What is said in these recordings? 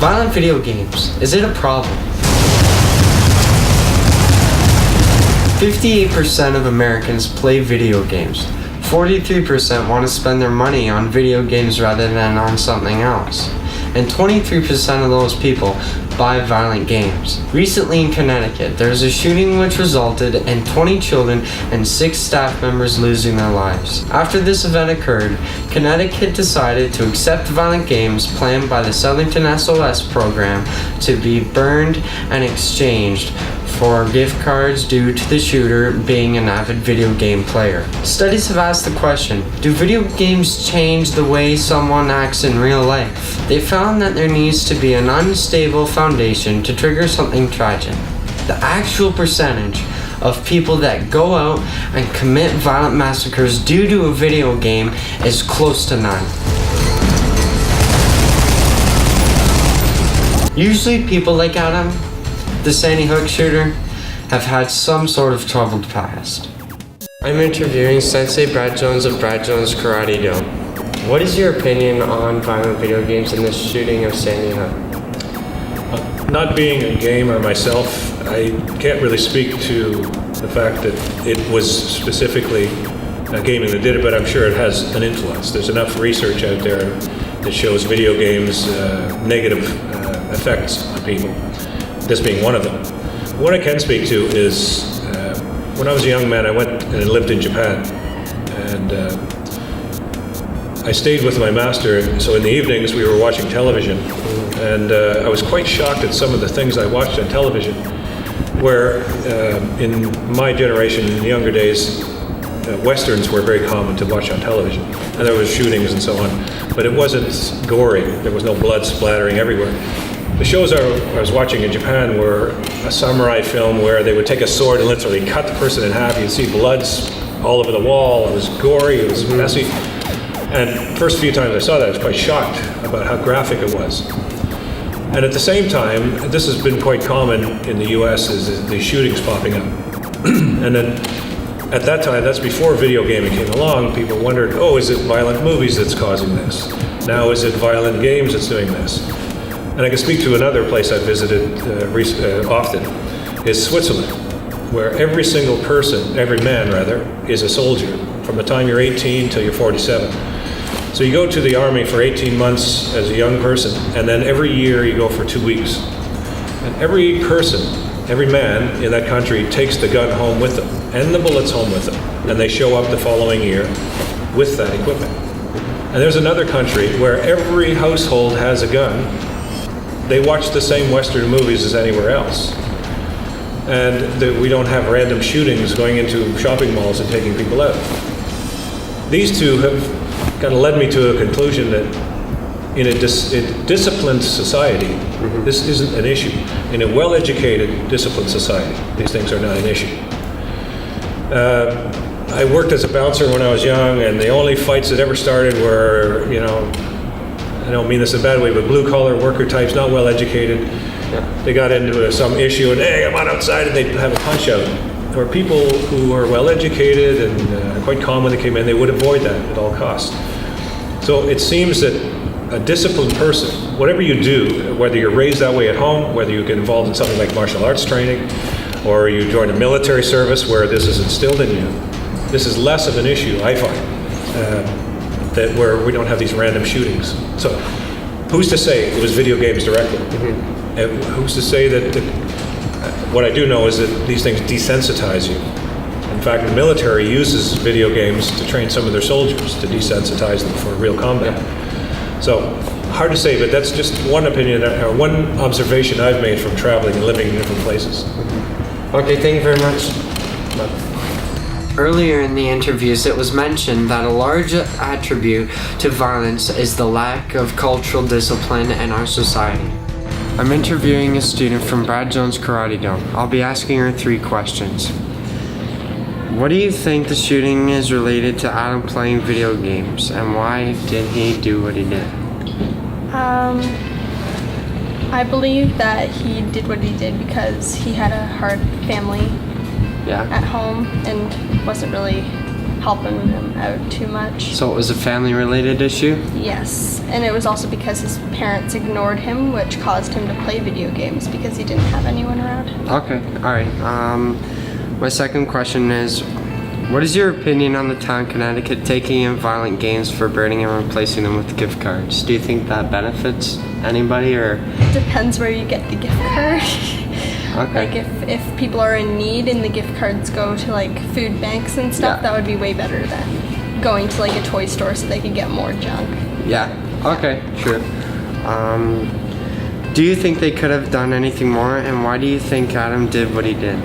Violent video games, is it a problem? 58% of Americans play video games. 43% want to spend their money on video games rather than on something else. And 23% of those people buy violent games. Recently in Connecticut, there was a shooting which resulted in 20 children and 6 staff members losing their lives. After this event occurred, Connecticut decided to accept violent games planned by the Southington SOS program to be burned and exchanged for gift cards due to the shooter being an avid video game player. Studies have asked the question, do video games change the way someone acts in real life? They found that there needs to be an unstable foundation to trigger something tragic. The actual percentage of people that go out and commit violent massacres due to a video game is close to none. Usually people like Adam, the Sandy Hook shooter, have had some sort of troubled past. I'm interviewing Sensei Brad Jones of Brad Jones Karate Do. What is your opinion on violent video games and the shooting of Sandy Hook? Not being a gamer myself, I can't really speak to the fact that it was specifically gaming that did it, but I'm sure it has an influence. There's enough research out there that shows video games' negative effects on people. This being one of them. What I can speak to is when I was a young man, I went and lived in Japan, and I stayed with my master. So in the evenings, we were watching television, and I was quite shocked at some of the things I watched on television. Where in my generation, in the younger days, westerns were very common to watch on television, and there was shootings and so on, but it wasn't gory. There was no blood splattering everywhere. The shows I was watching in Japan were a samurai film where they would take a sword and literally cut the person in half. You'd see bloods all over the wall. It was gory, it was messy. And first few times I saw that, I was quite shocked about how graphic it was. And at the same time, this has been quite common in the US, is the shootings popping up. And then at that time, that's before video gaming came along, people wondered, oh, is it violent movies that's causing this? Now is it violent games that's doing this? And I can speak to another place I've visited often, is Switzerland, where every single person, every man rather, is a soldier from the time you're 18 till you're 47. So you go to the army for 18 months as a young person, and then every year you go for 2 weeks. And every person, every man in that country takes the gun home with them, and the bullets home with them, and they show up the following year with that equipment. And there's another country where every household has a gun. They watch the same Western movies as anywhere else. And we don't have random shootings going into shopping malls and taking people out. These two have kind of led me to a conclusion that in a disciplined society, this isn't an issue. In a well-educated, disciplined society, these things are not an issue. I worked as a bouncer when I was young, and the only fights that ever started were, I don't mean this in a bad way, but blue-collar worker types, not well-educated. Yeah. They got into some issue, and hey, I'm on outside, and they'd have a punch-out. Or people who are well-educated and quite calm when they came in, they would avoid that at all costs. So it seems that a disciplined person, whatever you do, whether you're raised that way at home, whether you get involved in something like martial arts training, or you join a military service where this is instilled in you, this is less of an issue, I find. That where we don't have these random shootings. So who's to say it was video games directly? And who's to say that what I do know is that these things desensitize you. In fact, the military uses video games to train some of their soldiers to desensitize them for real combat. So hard to say, but that's just one opinion or one observation I've made from traveling and living in different places. Okay, thank you very much. Bye. Earlier in the interviews, it was mentioned that a large attribute to violence is the lack of cultural discipline in our society. I'm interviewing a student from Brad Jones Karate Do. I'll be asking her 3 questions. What do you think the shooting is related to Adam playing video games, and why did he do what he did? I believe that he did what he did because he had a hard family at home and wasn't really helping him out too much. So it was a family-related issue? Yes, and it was also because his parents ignored him, which caused him to play video games because he didn't have anyone around. Okay, alright. My second question is, what is your opinion on the town Connecticut taking in violent games for burning and replacing them with gift cards? Do you think that benefits anybody, or? It depends where you get the gift card. Okay. Like if people are in need and the gift cards go to like food banks and stuff, Yeah. that would be way better than going to like a toy store so they could get more junk. Yeah, okay, sure. Do you think they could have done anything more, and why do you think Adam did what he did?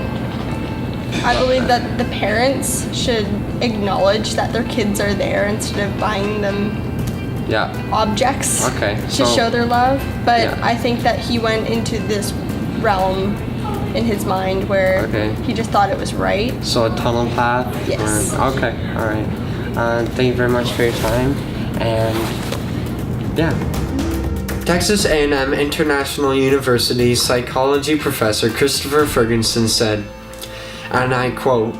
I believe that the parents should acknowledge that their kids are there instead of buying them Yeah, objects Okay, to so- show their love. But Yeah. I think that he went into this realm in his mind where Okay. he just thought it was right. so a tunnel path? Yes. Okay, alright. Thank you very much for your time, and yeah. Texas A&M International University psychology professor Christopher Ferguson said, and I quote,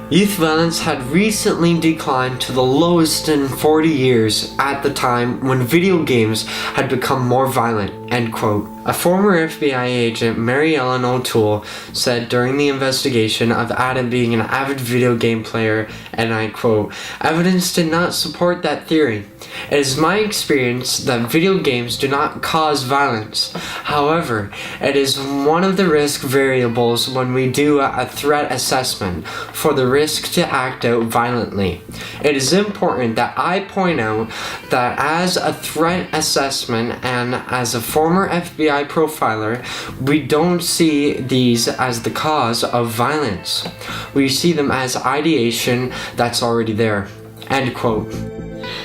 "Youth violence had recently declined to the lowest in 40 years at the time when video games had become more violent," end quote. A former FBI agent, Mary Ellen O'Toole, said during the investigation of Adam being an avid video game player, and I quote, "Evidence did not support that theory. It is my experience that video games do not cause violence. However, it is one of the risk variables when we do a threat assessment for the risk to act out violently. It is important that I point out that as a threat assessment and as a former FBI profiler, we don't see these as the cause of violence. We see them as ideation that's already there," end quote.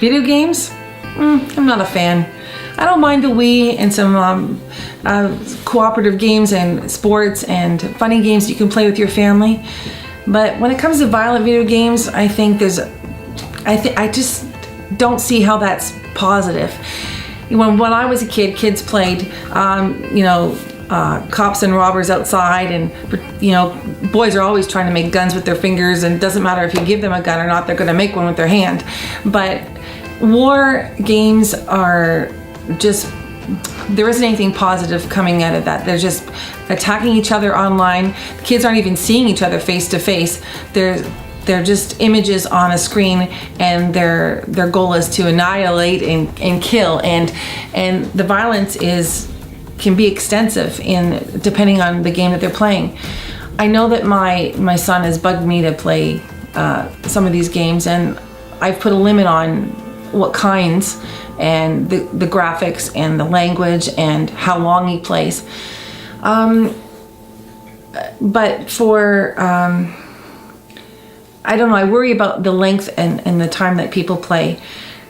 Video games? I'm not a fan. I don't mind the Wii and some cooperative games and sports and funny games you can play with your family. But when it comes to violent video games, I think I just don't see how that's positive. When I was a kid, kids played, cops and robbers outside, and boys are always trying to make guns with their fingers, and it doesn't matter if you give them a gun or not, they're going to make one with their hand. But war games are just, there isn't anything positive coming out of that. They're just attacking each other online. The kids aren't even seeing each other face to face. They're just images on a screen, and their goal is to annihilate and kill, and the violence can be extensive depending on the game that they're playing. I know that my son has bugged me to play some of these games, and I've put a limit on what kinds, and the graphics and the language and how long he plays. But for I don't know, I worry about the length and the time that people play.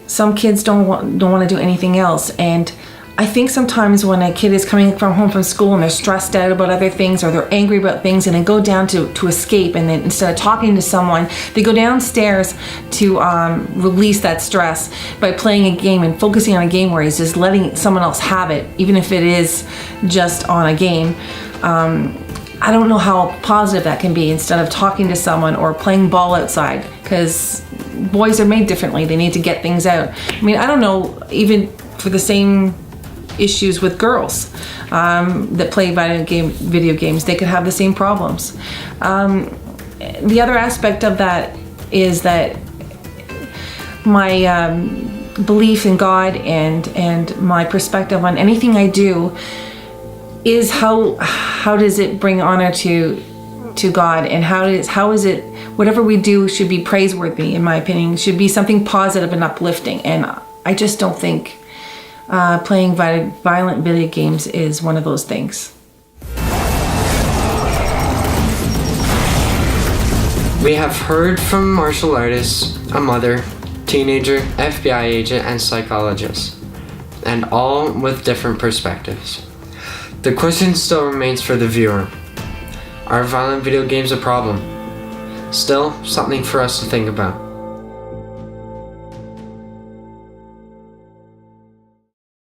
Some kids don't want to do anything else, and I think sometimes when a kid is coming home from school and they're stressed out about other things, or they're angry about things, and they go down to escape, and then instead of talking to someone, they go downstairs to release that stress by playing a game and focusing on a game where he's just letting someone else have it, even if it is just on a game. I don't know how positive that can be, instead of talking to someone or playing ball outside, because boys are made differently. They need to get things out. I mean, I don't know, even for the same issues with girls that play video games, they could have the same problems. The other aspect of that is that my belief in God and my perspective on anything I do is how does it bring honor to God, and how is it, whatever we do should be praiseworthy, in my opinion, should be something positive and uplifting. And I just don't think playing violent video games is one of those things. We have heard from martial artists, a mother, teenager, FBI agent, and psychologist, and all with different perspectives. The question still remains for the viewer. Are violent video games a problem? Still, something for us to think about.